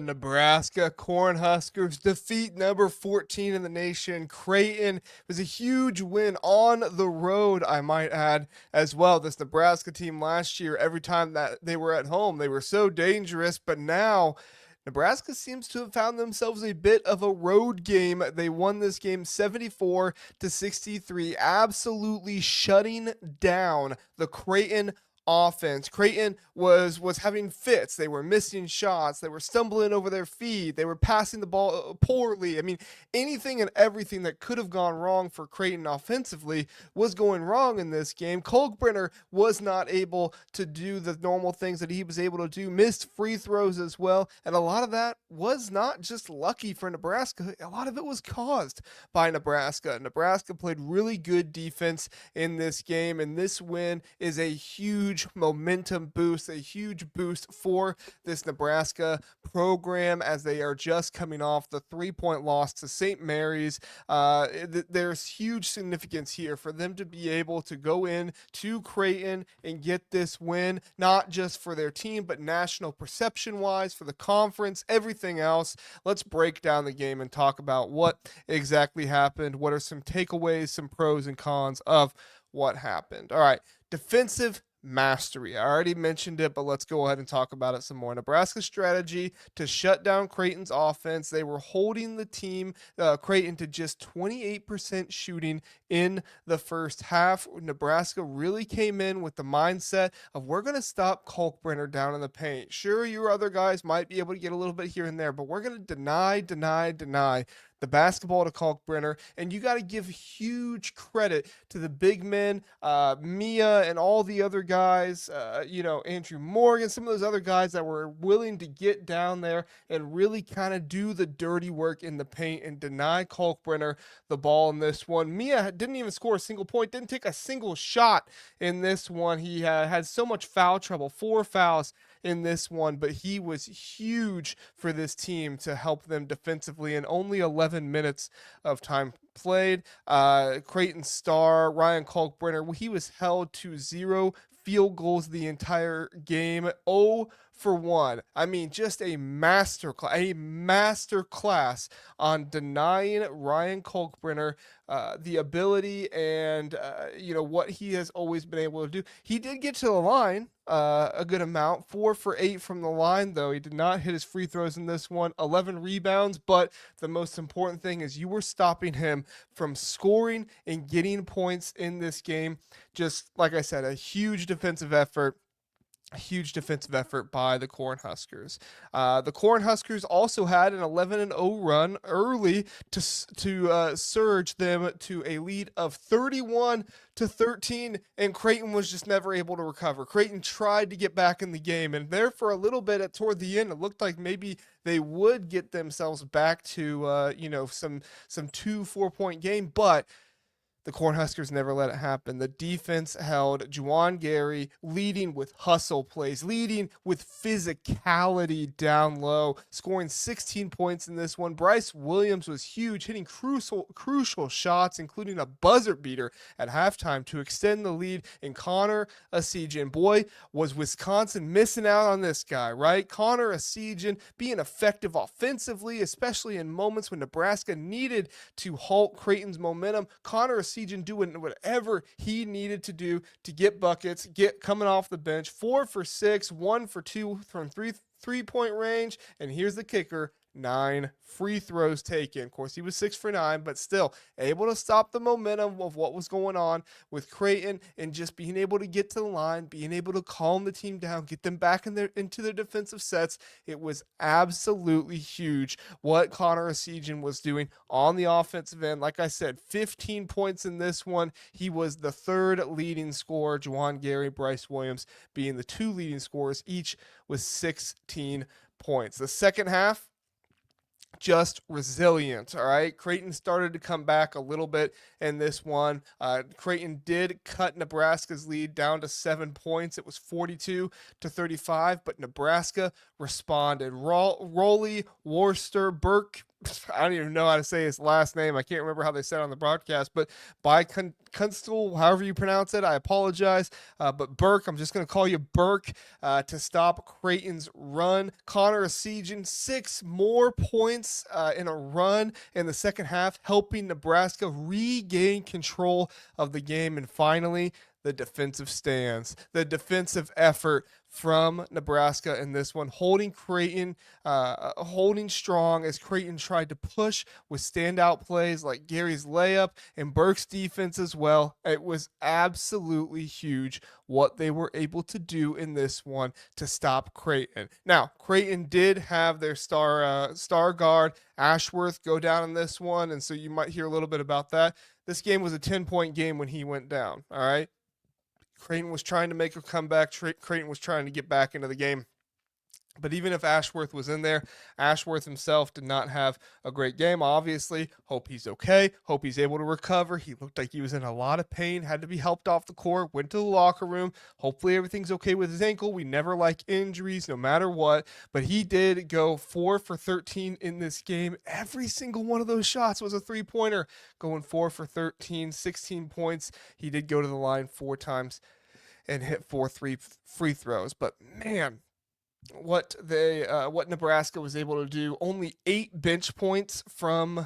Nebraska Cornhuskers defeat number 14 in the nation, Creighton. It was a huge win on the road, I might add, as well. This Nebraska team last year, every time that they were at home, they were so dangerous, but now Nebraska seems to have found themselves a bit of a road game. They won this game 74 to 63, absolutely shutting down the Creighton offense. Creighton was having fits. They were missing shots. They were stumbling over their feet. They were passing the ball poorly. I mean, anything and everything that could have gone wrong for Creighton offensively was going wrong in this game. Kalkbrenner was not able to do the normal things that he was able to do, missed free throws as well, and a lot of that was not just lucky for Nebraska. A lot of it was caused by Nebraska. Nebraska played really good defense in this game, and this win is a huge momentum boost, a huge boost for this Nebraska program as they are just coming off the 3-point loss to St. Mary's. There's huge significance here for them to be able to go in to Creighton and get this win, not just for their team, but national perception wise, for the conference, everything else. Let's break down the game and talk about what exactly happened. What are some takeaways, some pros and cons of what happened? All right, defensive mastery. I already mentioned it, but let's go ahead and talk about it some more. Nebraska's strategy to shut down Creighton's offense. They were holding the team, Creighton, to just 28% shooting in the first half. Nebraska really came in with the mindset of, we're going to stop Kalkbrenner down in the paint. Sure, your other guys might be able to get a little bit here and there, but we're going to deny the basketball to Kalkbrenner, and you got to give huge credit to the big men, Mia and all the other guys, Andrew Morgan, some of those other guys that were willing to get down there and really kind of do the dirty work in the paint and deny Kalkbrenner the ball in this one. Mia didn't even score a single point, didn't take a single shot in this one. He had so much foul trouble, 4 fouls in this one, but he was huge for this team to help them defensively in only 11 minutes of time played. Creighton star Ryan Kalkbrenner, he was held to 0 field goals the entire game. 0 for 1. I mean, just a master class on denying Ryan Kalkbrenner the ability and what he has always been able to do. He did get to the line a good amount, 4 for 8 from the line, though. He did not hit his free throws in this one. 11 rebounds, but the most important thing is you were stopping him from scoring and getting points in this game. Just like I said, a huge defensive effort. A huge defensive effort by the Cornhuskers. The Cornhuskers also had an 11-0 run early to surge them to a lead of 31-13, and Creighton was just never able to recover. Creighton tried to get back in the game, and there for a little bit toward the end, it looked like maybe they would get themselves back to some 2-4 point game, but the Cornhuskers never let it happen. The defense held Juwan Gary, leading with hustle plays, leading with physicality down low, scoring 16 points in this one. Brice Williams was huge, hitting crucial shots, including a buzzer beater at halftime to extend the lead. And Connor Essegian, boy, was Wisconsin missing out on this guy, right? Connor Essegian being effective offensively, especially in moments when Nebraska needed to halt Creighton's momentum. Connor Essegian doing whatever he needed to do to get buckets, coming off the bench. 4 for 6, 1 for 2 from three-point range, and here's the kicker: 9 free throws taken. Of course, he was 6 for 9, but still able to stop the momentum of what was going on with Creighton and just being able to get to the line, being able to calm the team down, get them back into their defensive sets. It was absolutely huge what Connor Essegian was doing on the offensive end. Like I said, 15 points in this one. He was the third leading scorer. Juwan Gary, Brice Williams being the 2 leading scorers, each with 16 points. The second half, just resilient. All right, Creighton started to come back a little bit in this one. Creighton did cut Nebraska's lead down to 7 points. It was 42-35, but Nebraska responded. Roley, Worcester, Berke I don't even know how to say his last name. I can't remember how they said it on the broadcast, but by Kunstel, however you pronounce it, I apologize. But Berke, I'm just going to call you Berke, to stop Creighton's run. Connor Esigian, 6 more points in a run in the second half, helping Nebraska regain control of the game. And finally, the defensive stands, the defensive effort from Nebraska in this one, holding Creighton, holding strong as Creighton tried to push with standout plays like Gary's layup and Berke's defense as well. It was absolutely huge what they were able to do in this one to stop Creighton. Now, Creighton did have their star guard Ashworth go down in this one, and so you might hear a little bit about that. This game was a 10-point game when he went down. All right. Creighton was trying to make a comeback. Creighton was trying to get back into the game. But even if Ashworth was in there, Ashworth himself did not have a great game, obviously. Hope he's okay. Hope he's able to recover. He looked like he was in a lot of pain, had to be helped off the court, went to the locker room. Hopefully everything's okay with his ankle. We never like injuries, no matter what. But he did go 4 for 13 in this game. Every single one of those shots was a three-pointer, going 4 for 13, 16 points. He did go to the line 4 times and hit 4 free throws. But man, what Nebraska was able to do, only 8 bench points from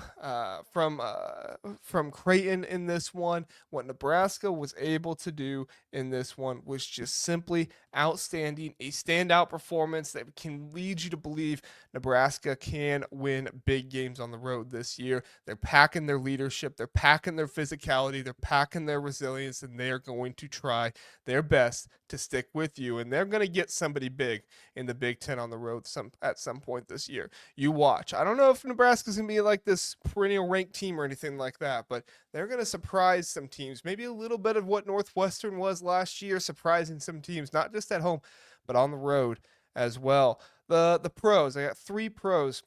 Creighton in this one. What Nebraska was able to do in this one was just simply outstanding, a standout performance that can lead you to believe Nebraska can win big games on the road this year. They're packing their leadership, they're packing their physicality, they're packing their resilience, and they are going to try their best to stick with you, and they're going to get somebody big in the Big Ten on the road at some point this year. You watch. I don't know if Nebraska's going to be like this perennial ranked team or anything like that, but they're going to surprise some teams. Maybe a little bit of what Northwestern was last year, surprising some teams, not just at home, but on the road as well. The pros, I got 3 pros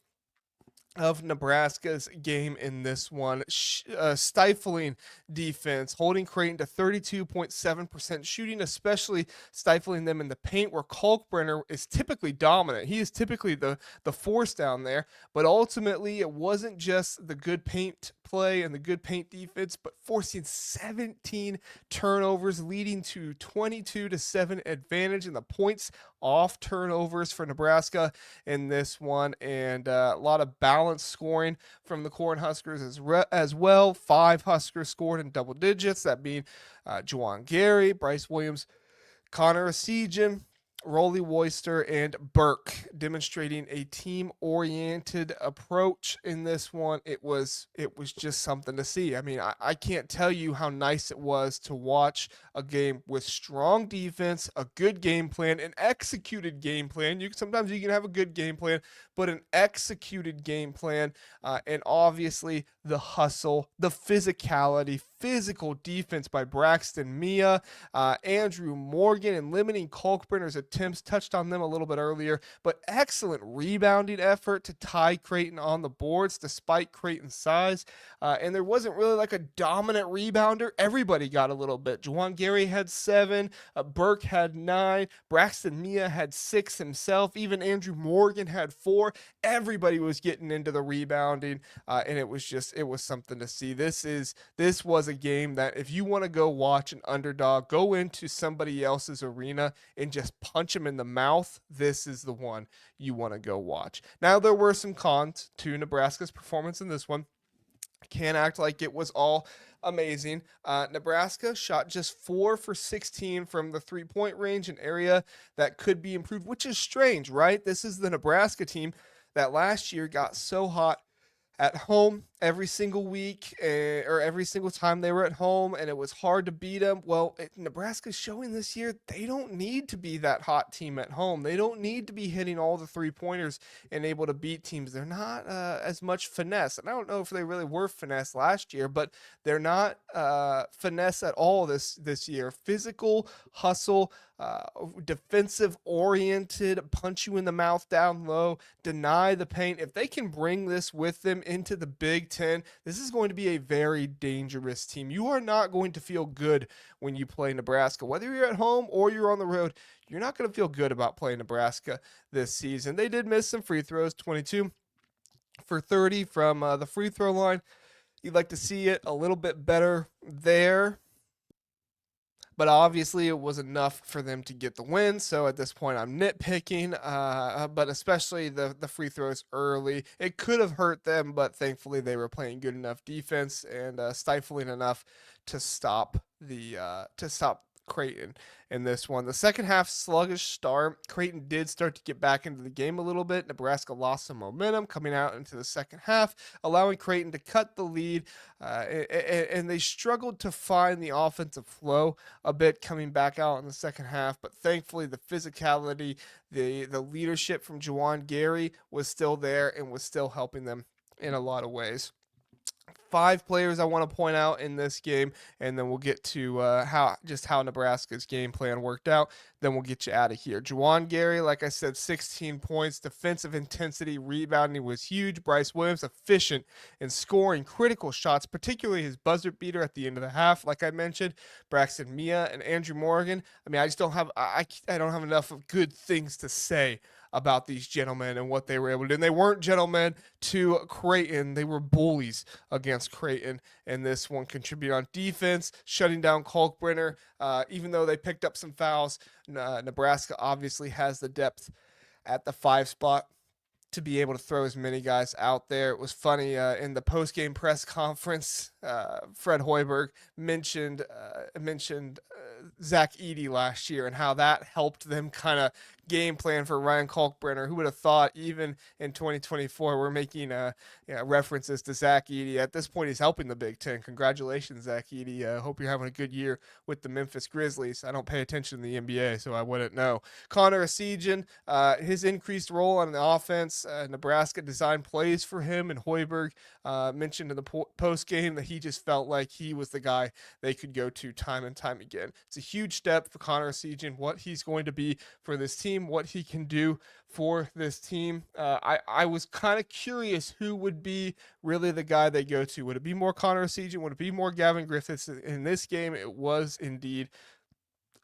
of Nebraska's game in this one. Stifling defense, holding Creighton to 32.7% shooting, especially stifling them in the paint where Kalkbrenner is typically dominant. He is typically the force down there, but ultimately it wasn't just the good paint play and the good paint defense, but forcing 17 turnovers, leading to 22-7 advantage in the points off turnovers for Nebraska in this one, and a lot of balanced scoring from the Cornhuskers as well. 5 Huskers scored in double digits, that being Juwan Gary, Brice Williams, Connor Esigian, Rolly Woyster, and Berke, demonstrating a team-oriented approach in this one. It was just something to see. I mean, I can't tell you how nice it was to watch a game with strong defense, a good game plan, an executed game plan. Sometimes you can have a good game plan, but an executed game plan, and obviously the hustle, the physicality, physical defense by Braxton Mia, Andrew Morgan, and limiting Kalkbrenner's attempts. Touched on them a little bit earlier, but excellent rebounding effort to tie Creighton on the boards despite Creighton's size. And there wasn't really like a dominant rebounder. Everybody got a little bit. Juwan Gary had 7, Berke had 9, Braxton Mia had 6 himself. Even Andrew Morgan had 4. Everybody was getting into the rebounding, and it was something to see. This was a game that if you want to go watch an underdog go into somebody else's arena and just punch them in the mouth, this is the one you want to go watch. Now, there were some cons to Nebraska's performance in this one. Can't act like it was all amazing. Nebraska shot just 4 for 16 from the 3-point range, an area that could be improved, which is strange, right? This is the Nebraska team that last year got so hot at home every single week, or every single time they were at home, and it was hard to beat them. Well, Nebraska's showing this year they don't need to be that hot team at home. They don't need to be hitting all the 3-pointers and able to beat teams. They're not as much finesse, and I don't know if they really were finesse last year, but they're not finesse at all this year. Physical, hustle, defensive oriented, punch you in the mouth down low, deny the paint. If they can bring this with them into the Big Ten, this is going to be a very dangerous team. You are not going to feel good when you play Nebraska. Whether you're at home or you're on the road, you're not going to feel good about playing Nebraska this season. They did miss some free throws, 22 for 30 from the free throw line. You'd like to see it a little bit better there, but obviously it was enough for them to get the win. So at this point, I'm nitpicking, but especially the free throws early. It could have hurt them, but thankfully they were playing good enough defense and stifling enough to stop Creighton in this one. The second half sluggish start. Creighton did start to get back into the game a little bit. Nebraska lost some momentum coming out into the second half, allowing Creighton to cut the lead, and they struggled to find the offensive flow a bit coming back out in the second half. But thankfully, the physicality, the leadership from Juwan Gary was still there and was still helping them in a lot of ways. 5 players I want to point out in this game, and then we'll get to how Nebraska's game plan worked out. Then we'll get you out of here. Juwan Gary, like I said, 16 points. Defensive intensity, rebounding was huge. Brice Williams, efficient in scoring critical shots, particularly his buzzer beater at the end of the half. Like I mentioned, Braxton Mia and Andrew Morgan. I mean, I just don't have I don't have enough of good things to say about these gentlemen and what they were able to do. And they weren't gentlemen to Creighton. They were bullies against Creighton. And this one contributed on defense, shutting down Kalkbrenner. Even though they picked up some fouls, Nebraska obviously has the depth at the 5 spot to be able to throw as many guys out there. It was funny in the post-game press conference, Fred Hoiberg mentioned Zach Edey last year and how that helped them kind of game plan for Ryan Kalkbrenner. Who would have thought even in 2024 we're making references to Zach Edey. At this point, he's helping the Big Ten. Congratulations, Zach Edey. Hope you're having a good year with the Memphis Grizzlies. I don't pay attention to the NBA, so I wouldn't know. Connor Essegian, his increased role on the offense, Nebraska designed plays for him, and Hoiberg mentioned in the post game that he just felt like he was the guy they could go to time and time again. It's a huge step for Connor Essegian, what he's going to be for this team, what he can do for this team. I was kind of curious who would be really the guy they go to. Would it be more Connor Essegian? Would it be more Gavin Griffiths? In this game, it was indeed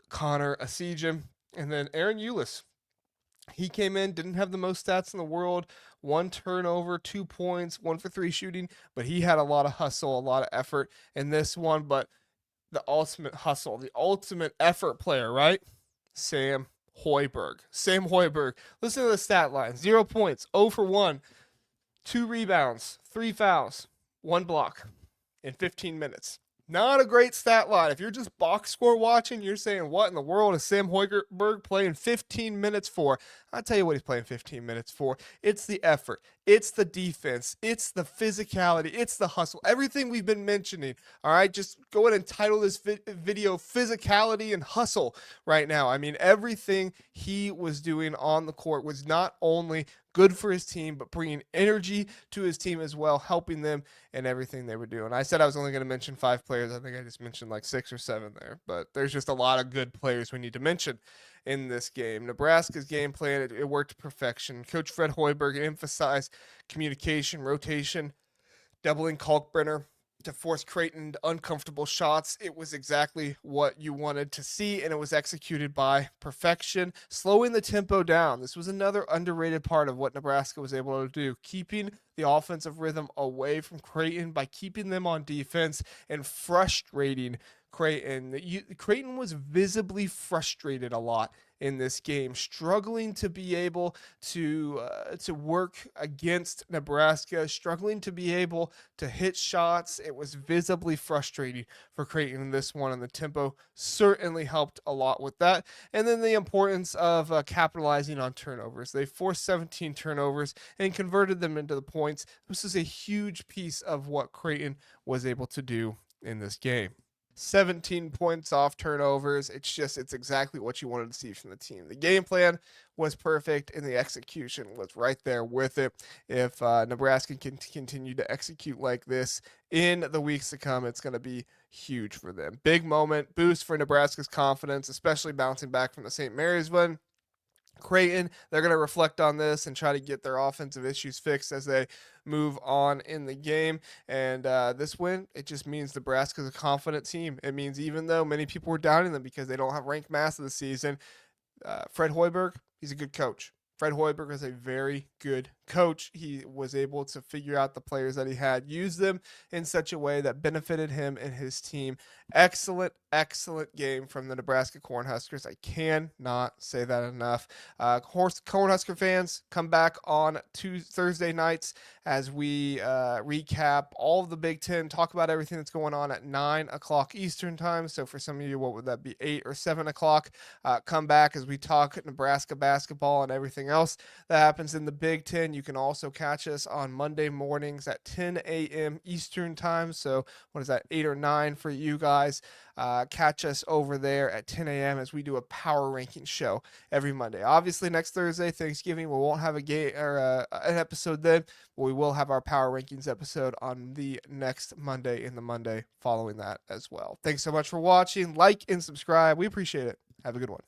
Connor Essegian. And then Aaron Eulis. He came in, didn't have the most stats in the world, 1 turnover, 2 points, 1 for 3 shooting, but he had a lot of hustle, a lot of effort in this one. But the ultimate hustle, the ultimate effort player, right? Sam Hoiberg. Listen to the stat line: 0 points, 0 for 1, 2 rebounds, 3 fouls, 1 block in 15 minutes. Not a great stat line. If you're just box score watching, you're saying, what in the world is Sam Hoiberg playing 15 minutes for? I'll tell you what he's playing 15 minutes for. It's the effort. It's the defense. It's the physicality. It's the hustle. Everything we've been mentioning. All right, just go ahead and title this video Physicality and Hustle right now. I mean, everything he was doing on the court was not only good for his team, but bringing energy to his team as well, helping them in everything they were doing. I said I was only going to mention 5 players. I think I just mentioned like 6 or 7 there, but there's just a lot of good players we need to mention in this game. Nebraska's game plan, it worked to perfection. Coach Fred Hoiberg emphasized communication, rotation, doubling Kalkbrenner to force Creighton into uncomfortable shots. It was exactly what you wanted to see, and it was executed by perfection, slowing the tempo down. This was another underrated part of what Nebraska was able to do, keeping the offensive rhythm away from Creighton by keeping them on defense and frustrating Creighton. Creighton was visibly frustrated a lot in this game, struggling to be able to work against Nebraska, struggling to be able to hit shots. It was visibly frustrating for Creighton in this one, and the tempo certainly helped a lot with that. And then the importance of capitalizing on turnovers. They forced 17 turnovers and converted them into the points. This is a huge piece of what Creighton was able to do in this game. 17 points off turnovers. It's exactly what you wanted to see from the team. The game plan was perfect, and the execution was right there with it. If Nebraska can continue to execute like this in the weeks to come, it's going to be huge for them. Big moment, boost for Nebraska's confidence, especially bouncing back from the St. Mary's win. Creighton, they're going to reflect on this and try to get their offensive issues fixed as they move on in the game. And this win, it just means Nebraska's a confident team. It means even though many people were doubting them because they don't have ranked mass of the season, Fred Hoiberg, he's a good coach. Fred Hoiberg is a very good coach, he was able to figure out the players that he had, use them in such a way that benefited him and his team. Excellent, excellent game from the Nebraska Cornhuskers. I cannot say that enough. Cornhusker fans, come back on Thursday nights as we recap all of the Big Ten, talk about everything that's going on at 9 o'clock Eastern time. So for some of you, what would that be, 8 or 7 o'clock? Come back as we talk Nebraska basketball and everything else that happens in the Big Ten. You can also catch us on Monday mornings at 10 a.m. Eastern time. So what is that, 8 or 9 for you guys? Catch us over there at 10 a.m. as we do a power ranking show every Monday. Obviously, next Thursday, Thanksgiving, we won't have a game or an episode then, but we will have our power rankings episode on the next Monday and the Monday following that as well. Thanks so much for watching. Like and subscribe. We appreciate it. Have a good one.